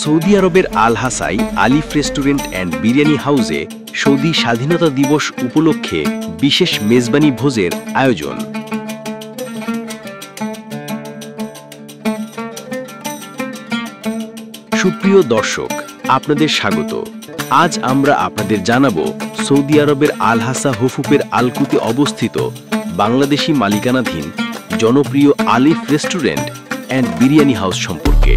Saudi আরবের আল হাসাই আলিফ restaurant and biryani হাউসে সৌদি স্বাধীনতা দিবস উপলক্ষে বিশেষ মেজবানি ভোজের আয়োজন। সুপ্রিয় দর্শক, আপনাদের স্বাগত। আজ আমরা আপনাদের জানাবো সৌদি আরবের আল হাসা হুফুফের আলকুতে অবস্থিত বাংলাদেশি মালিকানাধীন জনপ্রিয় আলিফ রেস্টুরেন্ট অ্যান্ড বিরিয়ানি হাউস সম্পর্কে।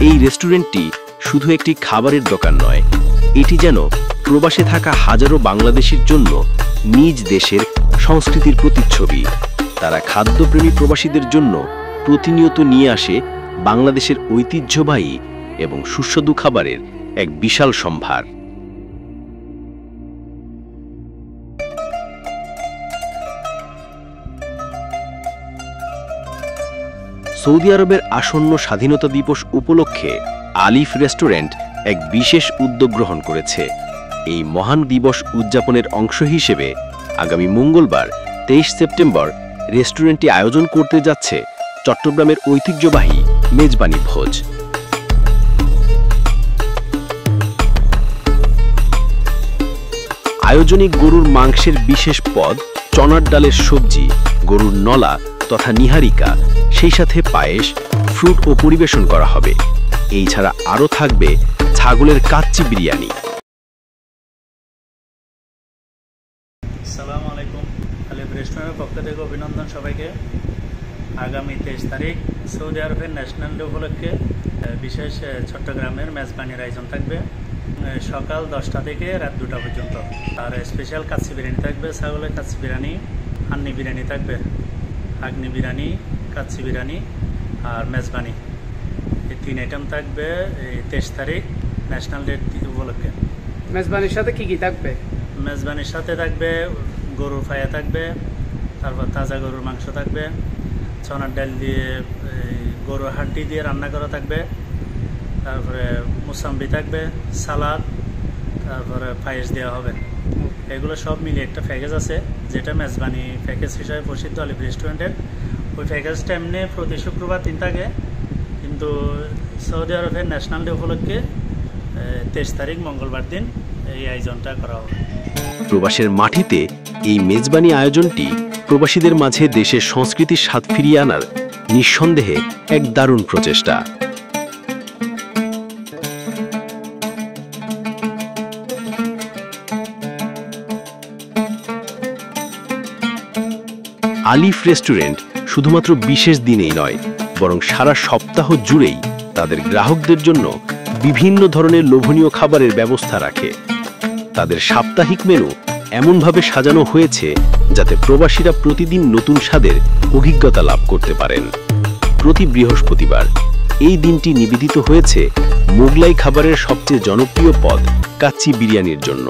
এই রেস্টুরেন্টটি শুধু একটি খাবারের দোকান নয়, এটি যেন প্রবাসে থাকা হাজারো বাংলাদেশির জন্য নিজ দেশের সংস্কৃতির প্রতিচ্ছবি। তারা খাদ্যপ্রেমী প্রবাসীদের জন্য প্রতিনিয়ত নিয়ে আসে বাংলাদেশের ঐতিহ্যবাহী এবং সুস্বাদু খাবারের এক বিশাল সম্ভার। সৌদি আরবের আসন্ন স্বাধীনতা দিবস উপলক্ষে আলিফ রেস্টুরেন্ট এক বিশেষ উদ্যোগ গ্রহণ করেছে। এই মহান দিবস উদযাপনের অংশ হিসেবে আগামী মঙ্গলবার 23 সেপ্টেম্বর রেস্টুরেন্টটি আয়োজন করতে যাচ্ছে চট্টগ্রামের ঐতিহ্যবাহী মেজবানি ভোজ। আয়োজনে গরুর মাংসের বিশেষ পদ, চনার ডালের সবজি, গরুর নলা তথা নিহারিকা, সেই সাথে পায়েস, ফ্রুট ও পরিবেশন করা হবে। এই ছাড়া আরও থাকবে ছাগলের কাচ্চি বিরিয়ানি। আসসালামু আলাইকুম। আলিফ রেস্টুরেন্টের পক্ষ থেকে অভিনন্দন সবাইকে। আগামী 23 তারিখ সৌদি আরবের ন্যাশনাল ডে উপলক্ষে বিশেষ চট্টগ্রামের মেজবানির আয়োজন থাকবে সকাল 10টা থেকে রাত 2টা পর্যন্ত। আর স্পেশাল কাচ্চি বিরিয়ানি থাকবে, ছাগলের কাচ্চি বিরিয়ানি, হান্নি বিরিয়ানি থাকবে, আগ্নি বিরিয়ানি, কাচ্চি বিরিয়ানি আর মেজবানি। এই 3 আইটেম থাকবে এই 23 তারিখ ন্যাশনাল ডে উপলক্ষে। মেজবানির সাথে কি কি থাকবে? মেজবানির সাথে থাকবে গরুর ফায়া থাকবে, তারপর তাজা গরুর মাংস থাকবে, চনার ডাল দিয়ে গরুর হাড্ডি দিয়ে রান্না করা থাকবে, তারপরে মুসাম্বি থাকবে, সালাদ, তারপরে পায়েস দেওয়া হবে। এগুলো সব মিলিয়ে একটা প্যাকেজ আছে, যেটা মেজবানি প্যাকেজ হিসাবে প্রসিদ্ধ আলিফ রেস্টুরেন্টের। ওই প্যাকেজটা এমনি প্রতি শুক্রবার 3 থাকে, কিন্তু সৌদি আরবের ন্যাশনাল ডে উপলক্ষে 23 তারিখ মঙ্গলবার দিন এই আয়োজনটা করা হবে। প্রবাসের মাটিতে এই মেজবানি আয়োজনটি প্রবাসীদের মাঝে দেশের সংস্কৃতির স্বাদ ফিরিয়ে আনার নিঃসন্দেহে এক দারুণ প্রচেষ্টা। আলিফ রেস্টুরেন্ট শুধুমাত্র বিশেষ দিনেই নয়, বরং সারা সপ্তাহ জুড়েই তাদের গ্রাহকদের জন্য বিভিন্ন ধরনের লোভনীয় খাবারের ব্যবস্থা রাখে। তাদের সাপ্তাহিক মেনু এমনভাবে সাজানো হয়েছে যাতে প্রবাসীরা প্রতিদিন নতুন স্বাদের অভিজ্ঞতা লাভ করতে পারেন। প্রতি বৃহস্পতিবার এই দিনটি নিবেদিত হয়েছে মোগলাই খাবারের সবচেয়ে জনপ্রিয় পদ কাচ্চি বিরিয়ানির জন্য।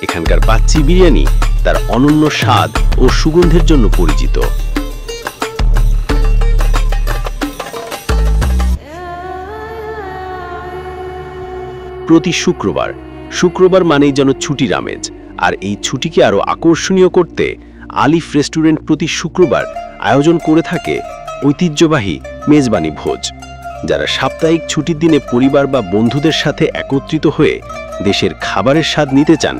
এখানকার কাচ্চি বিরিয়ানি তার অনন্য স্বাদ ও সুগন্ধের জন্য পরিচিত। প্রতি শুক্রবার মানেই যেন ছুটির আমেজ, আর এই ছুটিকে আরো আকর্ষণীয় করতে আলিফ রেস্টুরেন্ট প্রতি শুক্রবার আয়োজন করে থাকে ঐতিহ্যবাহী মেজবানি ভোজ। যারা সাপ্তাহিক ছুটির দিনে পরিবার বা বন্ধুদের সাথে একত্রিত হয়ে দেশের খাবারের স্বাদ নিতে চান,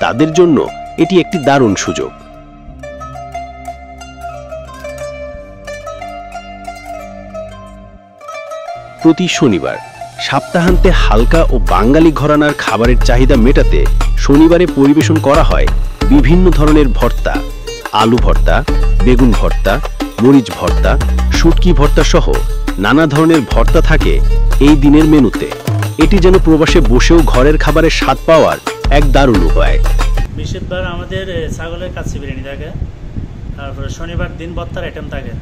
তাদের জন্য এটি একটি দারুণ সুযোগ। প্রতি শনিবার সপ্তাহান্তে হালকা ও বাঙালি ঘরানার খাবারের চাহিদা মেটাতে শনিবারে পরিবেশন করা হয় বিভিন্ন ধরনের ভর্তা, আলু ভর্তা, বেগুন ভর্তা, মরিচ ভর্তা, শুটকি ভর্তা সহ নানা ধরনের ভর্তা থাকে এই দিনের মেনুতে। এটি যেন প্রবাসে বসেও ঘরের খাবারের স্বাদ পাওয়ার এক দারুণ উপায়। বৃহস্পতিবার আমাদের ছাগলের কাচ্চি বিরিয়ানি থাকে, তারপরে শনিবার দিন ভর্তার আইটেম থাকে,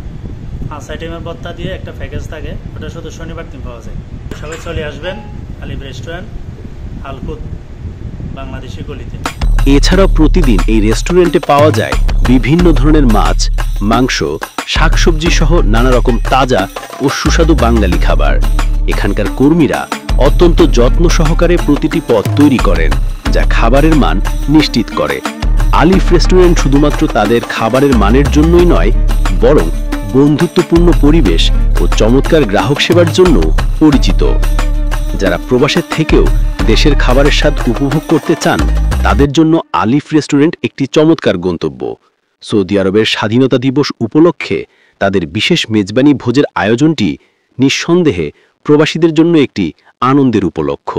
5 আইটেমের ভর্তা দিয়ে একটা প্যাকেজ থাকে, ওটা শুধু শনিবার দিন পাওয়া যায়। সবাই চলে আসবেন আলিফ রেস্টুরেন্ট, আলকুত, বাংলাদেশি গলিতে। এছাড়াও প্রতিদিন এই রেস্টুরেন্টে পাওয়া যায় বিভিন্ন ধরনের মাছ, মাংস, শাকসবজি সহ নানা রকম তাজা ও সুস্বাদু বাঙালি খাবার। এখানকার কর্মীরা অত্যন্ত যত্ন সহকারে প্রতিটি পদ তৈরি করেন, যা খাবারের মান নিশ্চিত করে। আলিফ রেস্টুরেন্ট শুধুমাত্র তাদের খাবারের মানের জন্যই নয়, বরং বন্ধুত্বপূর্ণ পরিবেশ ও চমৎকার গ্রাহক সেবার জন্য পরিচিত। যারা প্রবাসের থেকেও দেশের খাবারের স্বাদ উপভোগ করতে চান, তাদের জন্য আলিফ রেস্টুরেন্ট একটি চমৎকার গন্তব্য। সৌদি আরবের স্বাধীনতা দিবস উপলক্ষে তাদের বিশেষ মেজবানি ভোজের আয়োজনটি নিঃসন্দেহে প্রবাসীদের জন্য একটি আনন্দের উপলক্ষ।